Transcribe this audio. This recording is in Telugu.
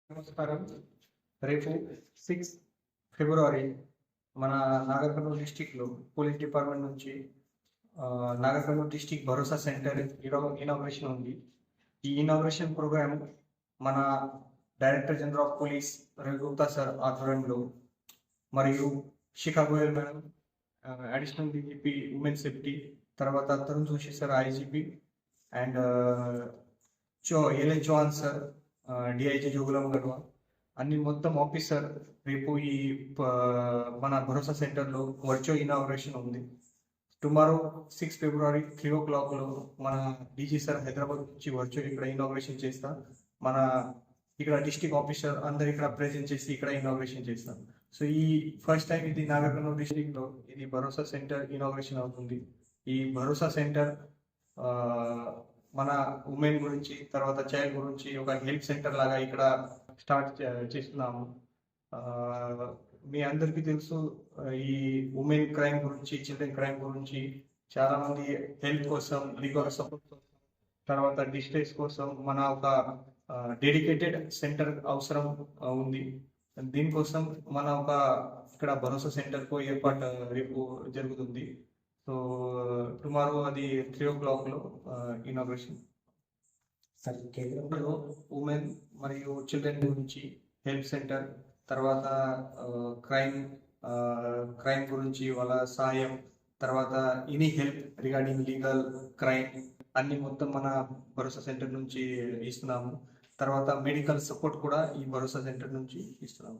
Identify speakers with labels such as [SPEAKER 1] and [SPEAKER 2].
[SPEAKER 1] నమస్కారం. రేపు 6 ఫిబ్రవరి మన నాగర్ కర్నూలు డిస్టిక్లో పోలీస్ డిపార్ట్మెంట్ నుంచి Nagar Kurnool district Bharosa centre inauguration ఉంది. ఈ ఇనాగ్రేషన్ ప్రోగ్రామ్ మన director general of police Ravi Gupta sir ఆధ్వర్యంలో మరియు Shikha Goyal madam additional DGP women safety, తర్వాత Tarun Joshi sir IGP and LN Chauhan sir DIG Jogulamba Gadwal అన్ని మొత్తం ఆఫీసర్ రేపు ఈ మన భరోసా సెంటర్లో వర్చువల్ ఇనాగ్రేషన్ ఉంది. టుమారో 6 ఫిబ్రవరి 3 o'clock మన డీజీ సార్ హైదరాబాద్ నుంచి వర్చువల్ ఇక్కడ ఇనాగ్రేషన్ చేస్తా. మన ఇక్కడ డిస్టిక్ ఆఫీసర్ అందరు ఇక్కడ ప్రెజెంట్ చేసి ఇక్కడ ఇనాగ్రేషన్ చేస్తాం. సో ఈ ఫస్ట్ టైం ఇది నాగర్ కర్నూలు డిస్టిక్లో ఇది భరోసా సెంటర్ ఇనాగ్రేషన్ అవుతుంది. ఈ భరోసా సెంటర్ మన ఉమెన్ గురించి, తర్వాత చైల్డ్ గురించి ఒక హెల్ప్ సెంటర్ లాగా ఇక్కడ స్టార్ట్ చేస్తున్నాము. మీ అందరికీ తెలుసు ఈ ఉమెన్ క్రైమ్ గురించి, చిల్డ్రన్ క్రైమ్ గురించి చాలా మంది హెల్ప్ కోసం, లీగల్ సపోర్ట్ కోసం, తర్వాత డిస్ట్రెస్ కోసం మన ఒక డెడికేటెడ్ సెంటర్ అవసరం ఉంది. దీనికోసం మన ఒక ఇక్కడ భరోసా సెంటర్ కు ఏర్పాటు రేపు జరుగుతుంది. సో టుమారో అది 3 o'clock ఇనాగ్రేషన్. కేంద్రంలో ఉమెన్ మరియు చిల్డ్రన్ గురించి హెల్ప్ సెంటర్, తర్వాత క్రైమ్ గురించి వాళ్ళ సాయం, తర్వాత any help regarding legal crime అన్ని మొత్తం మన భరోసా సెంటర్ నుంచి ఇస్తున్నాము. తర్వాత మెడికల్ సపోర్ట్ కూడా ఈ భరోసా సెంటర్ నుంచి ఇస్తున్నాము.